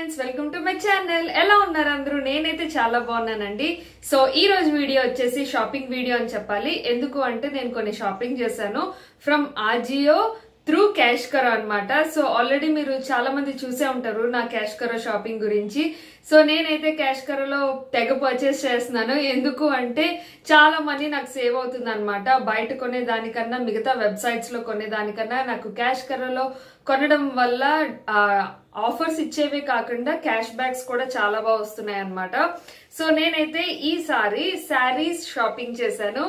Friends welcome to my channel. ఎలా ఉన్నారు అందరూ? నేనైతే చాలా బాగున్నానండి. సో ఈ రోజు వీడియో వచ్చేసి షాపింగ్ వీడియో అని చెప్పాలి. ఎందుకు అంటే నేను కొన్ని షాపింగ్ చేశాను ఫ్రమ్ ఆజియో త్రూ క్యాష్ కరో అనమాట. సో ఆల్రెడీ మీరు చాలా మంది చూసే ఉంటారు నా క్యాష్ కరో షాపింగ్ గురించి. సో నేనైతే క్యాష్ కరోలో తెగ పర్చేస్ చేస్తున్నాను. ఎందుకు అంటే చాలా మనీ నాకు సేవ్ అవుతుంది అనమాట. బయట కొనే దానికన్నా, మిగతా వెబ్సైట్స్ లో కొనే దానికన్నా నాకు క్యాష్ కరోలో కొనడం వల్ల ఆఫర్స్ ఇచ్చేవే కాకుండా క్యాష్ బ్యాక్స్ కూడా చాలా బాగా వస్తున్నాయి అనమాట. సో నేనైతే ఈసారి శారీస్ షాపింగ్ చేశాను.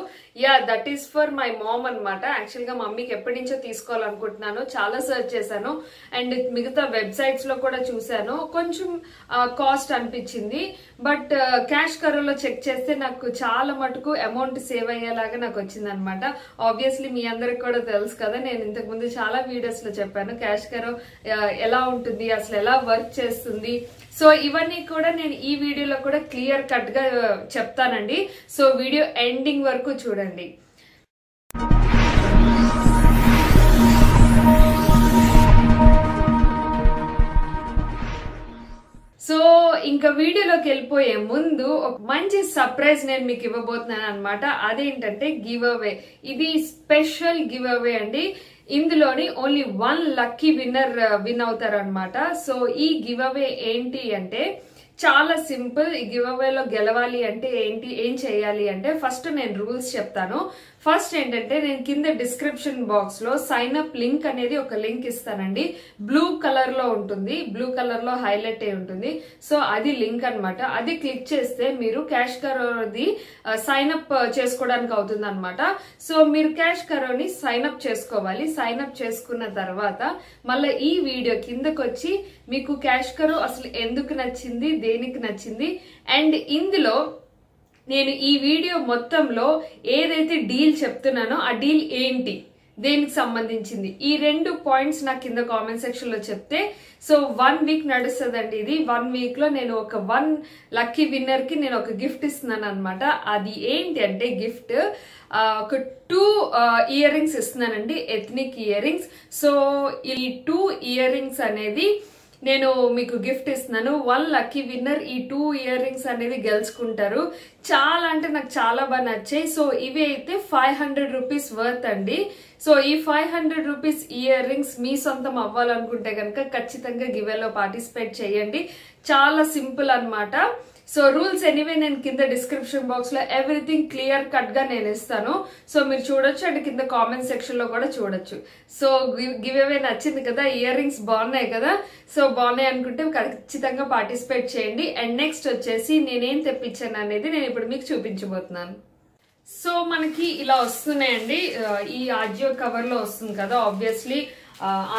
That is for my mom అనమాట. యాక్చువల్ గా మమ్మీకి ఎప్పటి నుంచో తీసుకోవాలనుకుంటున్నాను. చాలా సర్చ్ చేశాను అండ్ మిగతా వెబ్సైట్స్ లో కూడా చూశాను. కొంచెం కాస్ట్ అనిపించింది. బట్ క్యాష్ కరోలో చెక్ చేస్తే నాకు చాలా మటుకు అమౌంట్ సేవ్ అయ్యేలాగా నాకు వచ్చింది అనమాట. ఆబ్వియస్లీ మీ అందరికి కూడా తెలుసు కదా, నేను ఇంతకు ముందు చాలా వీడియోస్ లో చెప్పాను క్యాష్ కరో ఎలా ఉంటుంది, అసలు ఎలా వర్క్ చేస్తుంది. సో ఇవన్నీ కూడా నేను ఈ వీడియోలో కూడా క్లియర్ కట్ గా చెప్తానండి. సో వీడియో ఎండింగ్ వరకు చూడండి. సో ఇంకా వీడియోలోకి వెళ్ళిపోయే ముందు ఒక మంచి సర్ప్రైజ్ నేను మీకు ఇవ్వబోతున్నాను అనమాట. అదేంటంటే గివ్ అవే. ఇది స్పెషల్ గివ్ అవే అండి. ఇందులోని ఓన్లీ 1 లక్కీ విన్నర్ విన్ అవుతారు అనమాట. సో ఈ గివ్ అవే ఏంటి అంటే చాలా సింపుల్. ఈ గివ్ అవేలో గెలవాలి అంటే ఏం చేయాలి అంటే ఫస్ట్ నేను రూల్స్ చెప్తాను. ఫస్ట్ ఏంటంటే నేను కింద డిస్క్రిప్షన్ బాక్స్ లో సైన్ అప్ లింక్ అనేది ఒక లింక్ ఇస్తానండి. బ్లూ కలర్ లో ఉంటుంది, బ్లూ కలర్ లో హైలైట్ అయి ఉంటుంది. సో అది లింక్ అనమాట. అది క్లిక్ చేస్తే మీరు క్యాష్ కరోది సైన్ అప్ చేసుకోవడానికి అవుతుంది అనమాట. సో మీరు క్యాష్ కరోని సైన్ అప్ చేసుకోవాలి. సైన్ అప్ చేసుకున్న తర్వాత మళ్ళీ ఈ వీడియో కిందకు వచ్చి మీకు క్యాష్ కరో అసలు ఎందుకు నచ్చింది, దేనికి నచ్చింది, అండ్ ఇందులో నేను ఈ వీడియో మొత్తంలో ఏదైతే డీల్ చెప్తున్నానో ఆ డీల్ ఏంటి, దేనికి సంబంధించింది, ఈ 2 పాయింట్స్ నాకు కింద కామెంట్ సెక్షన్ లో చెప్తే సో 1 వీక్ నడుస్తుందండి ఇది. 1 వీక్ లో నేను ఒక 1 లక్కీ విన్నర్ కి నేను ఒక గిఫ్ట్ ఇస్తున్నాను అనమాట. అది ఏంటి అంటే గిఫ్ట్ ఒక 2 ఇయర్ రింగ్స్ ఇస్తున్నానండి, ఎథ్నిక్ ఇయర్ రింగ్స్. సో ఈ 2 ఇయర్ రింగ్స్ అనేది నేను మీకు గిఫ్ట్ ఇస్తున్నాను. 1 లక్కీ విన్నర్ ఈ 2 ఇయర్ రింగ్స్ అనేది గెలుచుకుంటారు. చాలా అంటే నాకు చాలా బాగా నచ్చాయి. సో ఇవి అయితే 500 రూపీస్ వర్త్ అండి. సో ఈ 500 రూపీస్ ఇయర్ రింగ్స్ మీ సొంతం అవ్వాలనుకుంటే కనుక ఖచ్చితంగా గివేలో పార్టిసిపేట్ చేయండి. చాలా సింపుల్ అన్నమాట. సో రూల్స్ ఎనీవే నేను కింద డిస్క్రిప్షన్ బాక్స్ లో ఎవ్రీథింగ్ క్లియర్ కట్ గా నేను ఇస్తాను. సో మీరు చూడొచ్చు అండ్ కింద కామెంట్ సెక్షన్ లో కూడా చూడొచ్చు. సో గివ్ అవే నచ్చింది కదా, ఇయర్ రింగ్స్ బాగున్నాయి కదా. సో బాగున్నాయి అనుకుంటే ఖచ్చితంగా పార్టిసిపేట్ చేయండి. అండ్ నెక్స్ట్ వచ్చేసి నేనేం తెప్పించాను అనేది నేను ఇప్పుడు మీకు చూపించబోతున్నాను. సో మనకి ఇలా వస్తున్నాయండి. ఈ ఆజియో కవర్ లో వస్తుంది కదా. ఆబ్వియస్లీ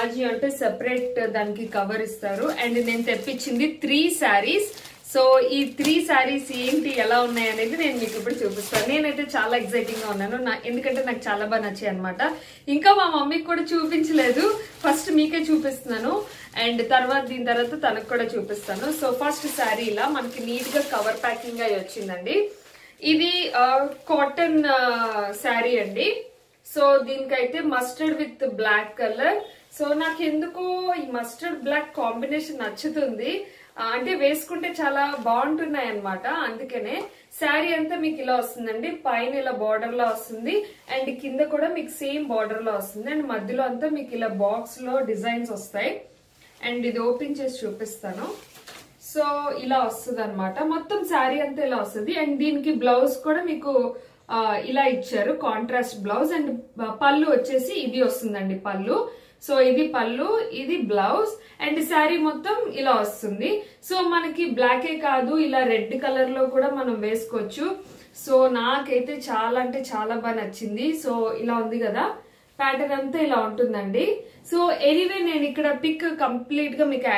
ఆజియో అంటే సెపరేట్ దానికి కవర్ ఇస్తారు. అండ్ నేను తెప్పించింది 3 శారీస్. సో ఈ 3 శారీస్ ఏంటి, ఎలా ఉన్నాయి అనేది నేను మీకు ఇప్పుడు చూపిస్తాను. నేనైతే చాలా ఎక్సైటింగ్ గా ఉన్నాను, ఎందుకంటే నాకు చాలా బాగా నచ్చాయి అనమాట. ఇంకా మా మమ్మీకి కూడా చూపించలేదు, ఫస్ట్ మీకే చూపిస్తున్నాను అండ్ దీని తర్వాత తనకు కూడా చూపిస్తాను. సో ఫస్ట్ శారీ ఇలా మనకి నీట్ గా కవర్ ప్యాకింగ్ అయి వచ్చిందండి. ఇది కాటన్ శారీ అండి. సో దీనికైతే mustard with black colour. So నాకు ఎందుకో ఈ మస్టర్డ్ బ్లాక్ కాంబినేషన్ నచ్చుతుంది, అంటే వేసుకుంటే చాలా బాగుంటున్నాయి అనమాట. అందుకనే శారీ అంతా మీకు ఇలా వస్తుందండి. పైన ఇలా బార్డర్ లో వస్తుంది అండ్ కింద కూడా మీకు సేమ్ బార్డర్ లో వస్తుంది అండ్ మధ్యలో అంతా మీకు ఇలా బాక్స్ లో డిజైన్స్ వస్తాయి. అండ్ ఇది ఓపెన్ చేసి చూపిస్తాను. సో ఇలా వస్తుంది అనమాట. మొత్తం శారీ అంతా ఇలా వస్తుంది అండ్ దీనికి బ్లౌజ్ కూడా మీకు ఇలా ఇచ్చారు, కాంట్రాస్ట్ బ్లౌజ్. అండ్ పళ్ళు వచ్చేసి ఇది వస్తుందండి పళ్ళు. సో ఇది పళ్ళు, ఇది బ్లౌజ్ అండ్ శారీ మొత్తం ఇలా వస్తుంది. సో మనకి బ్లాకే కాదు, ఇలా రెడ్ కలర్ లో కూడా మనం వేసుకోవచ్చు. సో నాకైతే చాలా అంటే చాలా బాగా నచ్చింది. సో ఇలా ఉంది కదా, ప్యాటర్న్ అంతా ఇలా ఉంటుందండి. సో ఎనీవే నేను ఇక్కడ పిక్ కంప్లీట్ గా మీకు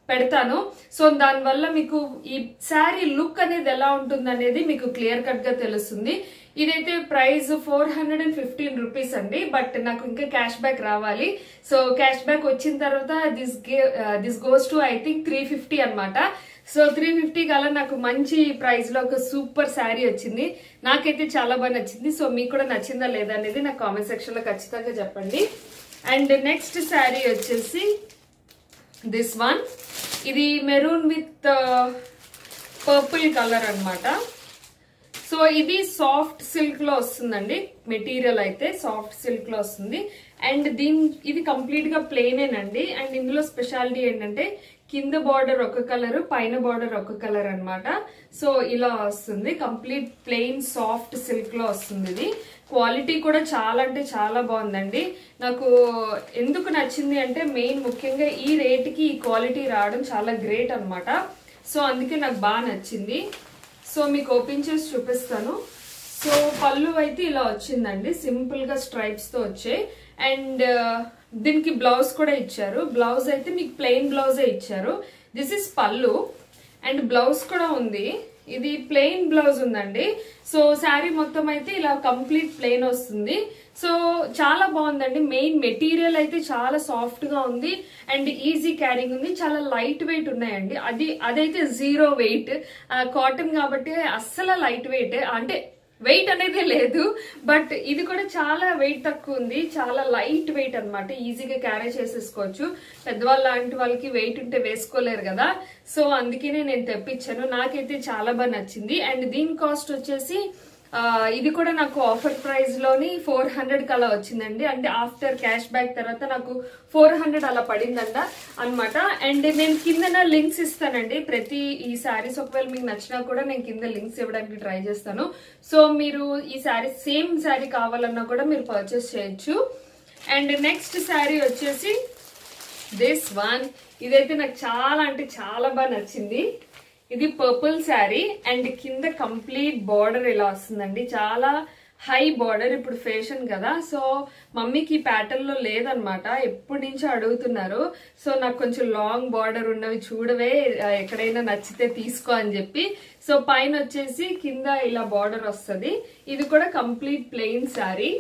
పెడతాను. సో దానివల్ల మీకు ఈ శారీ లుక్ అనేది ఎలా ఉంటుంది అనేది మీకు క్లియర్ కట్ గా తెలుస్తుంది. ఇదైతే ప్రైస్ 415 రూపీస్ అండి. బట్ నాకు ఇంకా క్యాష్ బ్యాక్ రావాలి. సో క్యాష్ బ్యాక్ వచ్చిన తర్వాత this goes to I think 350 అనమాట. సో 350 కల్లా నాకు మంచి ప్రైస్ లో ఒక సూపర్ శారీ వచ్చింది. నాకైతే చాలా బాగా నచ్చింది. సో మీకు కూడా నచ్చిందా లేదా అనేది నాకు కామెంట్ సెక్షన్ లో ఖచ్చితంగా చెప్పండి. అండ్ నెక్స్ట్ శారీ వచ్చేసి దిస్ వన్. ఇది మెరూన్ విత్ పర్పుల్ కలర్ అన్నమాట. సో ఇది సాఫ్ట్ సిల్క్ లో వస్తుందండి, మెటీరియల్ అయితే సాఫ్ట్ సిల్క్ లో వస్తుంది. అండ్ ఇది కంప్లీట్ గా ప్లెయినేనండి. అండ్ ఇందులో స్పెషాలిటీ ఏంటంటే కింద బార్డర్ ఒక కలర్, పైన బార్డర్ ఒక కలర్ అన్నమాట. సో ఇలా వస్తుంది, కంప్లీట్ ప్లెయిన్ సాఫ్ట్ సిల్క్ లో వస్తుంది. ఇది క్వాలిటీ కూడా చాలా అంటే చాలా బాగుందండి. నాకు ఎందుకు నచ్చింది అంటే మెయిన్ ముఖ్యంగా ఈ రేట్ కి ఈ క్వాలిటీ రావడం చాలా గ్రేట్ అన్నమాట. సో అందుకే నాకు బాగా నచ్చింది. సో మీకు ఓపెన్ చేసి చూపిస్తాను. సో పళ్ళు అయితే ఇలా వచ్చిందండి, సింపుల్ గా స్ట్రైప్స్ తో వచ్చాయి. అండ్ దీనికి బ్లౌజ్ కూడా ఇచ్చారు. బ్లౌజ్ అయితే మీకు ప్లెయిన్ బ్లౌజే ఇచ్చారు. దిస్ ఇస్ పళ్ళు అండ్ బ్లౌజ్ కూడా ఉంది. ఇది ప్లెయిన్ బ్లౌజ్ ఉందండి. సో శారీ మొత్తం అయితే ఇలా కంప్లీట్ ప్లెయిన్ వస్తుంది. సో చాలా బాగుందండి. మెయిన్ మెటీరియల్ అయితే చాలా సాఫ్ట్ గా ఉంది అండ్ ఈజీ క్యారింగ్ ఉంది. చాలా లైట్ వెయిట్ ఉన్నాయండి. అదైతే 0 వెయిట్, కాటన్ కాబట్టి అస్సలు లైట్ వెయిట్, అంటే వెయిట్ అనేది లేదు. బట్ ఇది కూడా చాలా వెయిట్ తక్కువ ఉంది, చాలా లైట్ వెయిట్ అన్నమాట. ఈజీగా క్యారీ చేసేసుకోవచ్చు. పెద్దవాళ్ళ లాంటి వాళ్ళకి వెయిట్ ఉంటే వేసుకోలేరు కదా. సో అందుకనే నేను తెప్పించాను. నాకైతే చాలా బాగా నచ్చింది. అండ్ దీని కాస్ట్ వచ్చేసి ఇది కూడా నాకు ఆఫర్ ప్రైస్ లోని 400 అలా వచ్చిందండి. అంటే ఆఫ్టర్ క్యాష్ బ్యాక్ తర్వాత నాకు 400 అలా పడిందంట అనమాట. అండ్ నేను కింద లింక్స్ ఇస్తానండి ప్రతి ఈ శారీస్. ఒకవేళ మీకు నచ్చినా కూడా నేను కింద లింక్స్ ఇవ్వడానికి ట్రై చేస్తాను. సో మీరు ఈ శారీ సేమ్ శారీ కావాలన్నా కూడా మీరు పర్చేస్ చేయొచ్చు. అండ్ నెక్స్ట్ శారీ వచ్చేసి దిస్ వన్. ఇదైతే నాకు చాలా అంటే చాలా బాగా నచ్చింది. ఇది పర్పుల్ శారీ అండ్ కింద కంప్లీట్ బార్డర్ ఇలా వస్తుందండి, చాలా హై బార్డర్. ఇప్పుడు ఫ్యాషన్ కదా, సో మమ్మీకి ఈ ప్యాటర్న్ లో లేదనమాట, ఎప్పటి నుంచో అడుగుతున్నారు. సో నాకు కొంచెం లాంగ్ బార్డర్ ఉన్నవి చూడవే, ఎక్కడైనా నచ్చితే తీసుకో అని చెప్పి. సో పైన వచ్చేసి కింద ఇలా బార్డర్ వస్తుంది. ఇది కూడా కంప్లీట్ ప్లెయిన్ శారీ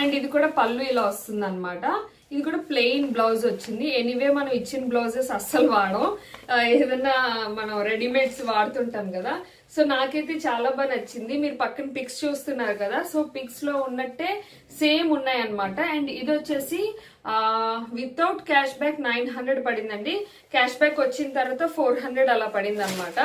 అండ్ ఇది కూడా పళ్ళు ఇలా వస్తుంది అనమాట. ఇది కూడా ప్లెయిన్ బ్లౌజ్ వచ్చింది. ఎనీవే మనం ఇచ్చిన బ్లౌజెస్ అస్సలు వాడం, ఏదన్నా మనం రెడీమేడ్స్ వాడుతుంటాం కదా. సో నాకైతే చాలా బాగా నచ్చింది. మీరు పక్కన పిక్స్ చూస్తున్నారు కదా, సో పిక్స్ లో ఉన్నట్టే సేమ్ ఉన్నాయన్నమాట. అండ్ ఇది వచ్చేసి వితౌట్ క్యాష్ బ్యాక్ 900 పడిందండి. క్యాష్ బ్యాక్ వచ్చిన తర్వాత 400 అలా పడింది అనమాట.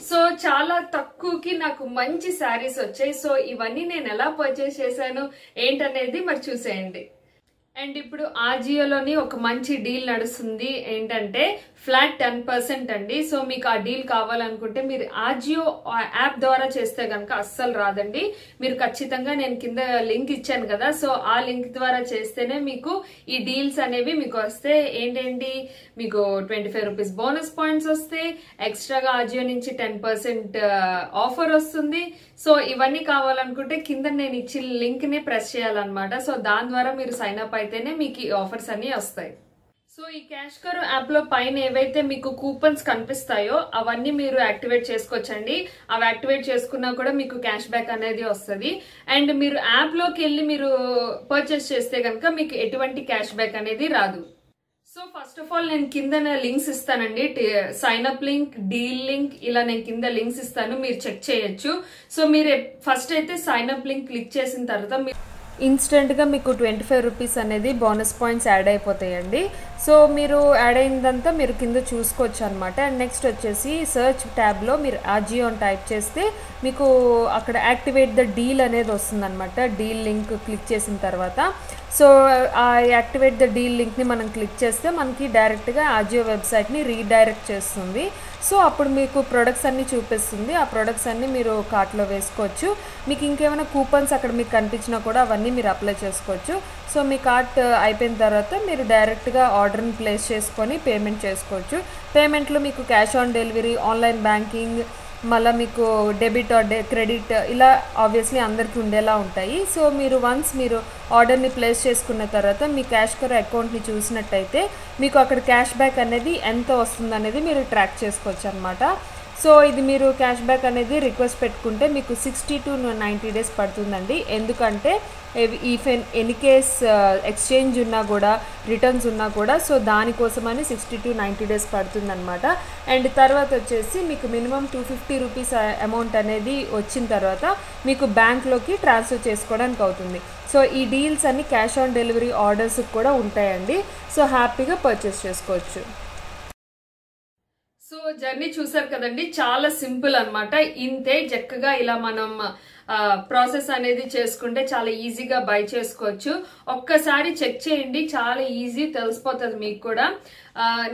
సో చాలా తక్కువకి నాకు మంచి శారీస్ వచ్చాయి. సో ఇవన్నీ నేను ఎలా పర్చేస్ చేశాను ఏంటనేది మరి చూసేయండి. అండ్ ఇప్పుడు ఆజియోలోని ఒక మంచి డీల్ నడుస్తుంది, ఏంటంటే ఫ్లాట్ 10% అండి. సో మీకు ఆ డీల్ కావాలనుకుంటే మీరు ఆజియో యాప్ ద్వారా చేస్తే కనుక అస్సలు రాదండి. మీరు ఖచ్చితంగా నేను కింద లింక్ ఇచ్చాను కదా, సో ఆ లింక్ ద్వారా చేస్తేనే మీకు ఈ డీల్స్ అనేవి మీకు వస్తే. ఏంటండి, మీకు 25 రూపీస్ బోనస్ పాయింట్స్ వస్తే, ఎక్స్ట్రాగా ఆజియో నుంచి 10% ఆఫర్ వస్తుంది. సో ఇవన్నీ కావాలనుకుంటే కింద నేను ఇచ్చిన లింక్ ని ప్రెస్ చేయాలన్నమాట. సో దాని ద్వారా మీరు సైన్ అప్ అయితేనే మీకు ఈ ఆఫర్స్ అన్ని వస్తాయి. సో ఈ క్యాష్ కరో యాప్ లో పైన ఏవైతే మీకు కూపన్స్ కనిపిస్తాయో అవన్నీ మీరు యాక్టివేట్ చేసుకోవచ్చండి. అవి యాక్టివేట్ చేసుకున్నా కూడా మీకు క్యాష్ బ్యాక్ అనేది వస్తుంది. అండ్ మీరు యాప్ లోకి వెళ్ళి మీరు పర్చేస్ చేస్తే కనుక మీకు ఎటువంటి క్యాష్ బ్యాక్ అనేది రాదు. సో ఫస్ట్ ఆఫ్ ఆల్ నేను కింద లింక్స్ ఇస్తానండి, sign up link, deal link, ఇలా నేను కింద లింక్స్ ఇస్తాను, మీరు చెక్ చేయొచ్చు. సో మీరు ఫస్ట్ అయితే సైన్ అప్ లింక్ క్లిక్ చేసిన తర్వాత ఇన్స్టెంట్ గా మీకు 25 రూపీస్ అనేది బోనస్ పాయింట్స్ యాడ్ అయిపోతాయండి. సో మీరు యాడ్ అయిందంతా మీరు కింద చూసుకోవచ్చు అనమాట. అండ్ నెక్స్ట్ వచ్చేసి సర్చ్ ట్యాబ్ లో మీరు ఆజియో అని టైప్ చేస్తే మీకు అక్కడ యాక్టివేట్ ద డీల్ అనేది వస్తుంది అనమాట. డీల్ లింక్ క్లిక్ చేసిన తర్వాత సో ఆ యాక్టివేట్ ద డీల్ లింక్ని మనం క్లిక్ చేస్తే మనకి డైరెక్ట్గా ఆజియో వెబ్సైట్ని రీడైరెక్ట్ చేస్తుంది. సో అప్పుడు మీకు ప్రొడక్ట్స్ అన్నీ చూపిస్తుంది. ఆ ప్రొడక్ట్స్ అన్నీ మీరు కార్ట్లో వేసుకోవచ్చు. మీకు ఇంకేమైనా కూపన్స్ అక్కడ మీకు కనిపించినా కూడా అవన్నీ మీరు అప్లై చేసుకోవచ్చు. సో మీ కార్ట్ అయిపోయిన తర్వాత మీరు డైరెక్ట్గా ఆర్డర్ని ప్లేస్ చేసుకొని పేమెంట్ చేసుకోవచ్చు. పేమెంట్లో మీకు cash on delivery, online banking, మళ్ళీ మీకు డెబిట్ ఆర్ క్రెడిట్ ఇలా ఆబ్వియస్లీ అందరికీ ఉండేలా ఉంటాయి. సో మీరు వన్స్ మీరు ఆర్డర్ని ప్లేస్ చేసుకున్న తర్వాత మీ క్యాష్ కరో అకౌంట్ని చూసినట్టయితే మీకు అక్కడ క్యాష్ బ్యాక్ అనేది ఎంత వస్తుందనేది మీరు ట్రాక్ చేసుకోవచ్చు అనమాట. సో ఇది మీరు క్యాష్ బ్యాక్ అనేది రిక్వెస్ట్ పెట్టుకుంటే మీకు 60 to 90 days పడుతుందండి. ఎందుకంటే ఈఫ్ ఎనీ కేస్ ఎక్స్చేంజ్ ఉన్నా కూడా, రిటర్న్స్ ఉన్నా కూడా, సో దానికోసమని 60 to 90 days పడుతుందన్నమాట. అండ్ తర్వాత వచ్చేసి మీకు మినిమం 250 రూపీస్ అమౌంట్ అనేది వచ్చిన తర్వాత మీకు బ్యాంక్లోకి ట్రాన్స్ఫర్ చేసుకోవడానికి అవుతుంది. సో ఈ డీల్స్ అన్ని క్యాష్ ఆన్ డెలివరీ ఆర్డర్స్కి కూడా ఉంటాయండి. సో హ్యాపీగా పర్చేస్ చేసుకోవచ్చు. సో జర్నీ చూసారు కదండి, చాలా సింపుల్ అన్నమాట. ఇంతే చక్కగా ఇలా మనం ప్రాసెస్ అనేది చేసుకుంటే చాలా ఈజీగా బై చేసుకోవచ్చు. ఒక్కసారి చెక్ చేయండి, చాలా ఈజీ, తెలిసిపోతుంది మీకు కూడా.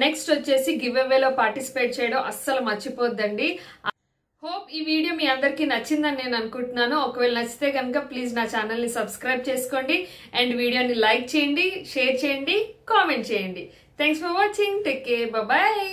నెక్స్ట్ వచ్చేసి గివ్ అవేలో పార్టిసిపేట్ చేయడం అస్సలు మర్చిపోద్దండి. హోప్ ఈ వీడియో మీ అందరికీ నచ్చిందని నేను అనుకుంటున్నాను. ఒకవేళ నచ్చితే కనుక ప్లీజ్ నా ఛానల్ ని సబ్స్క్రైబ్ చేసుకోండి అండ్ వీడియోని లైక్ చేయండి, షేర్ చేయండి, కామెంట్ చేయండి. Thanks for watching. Take care, bye.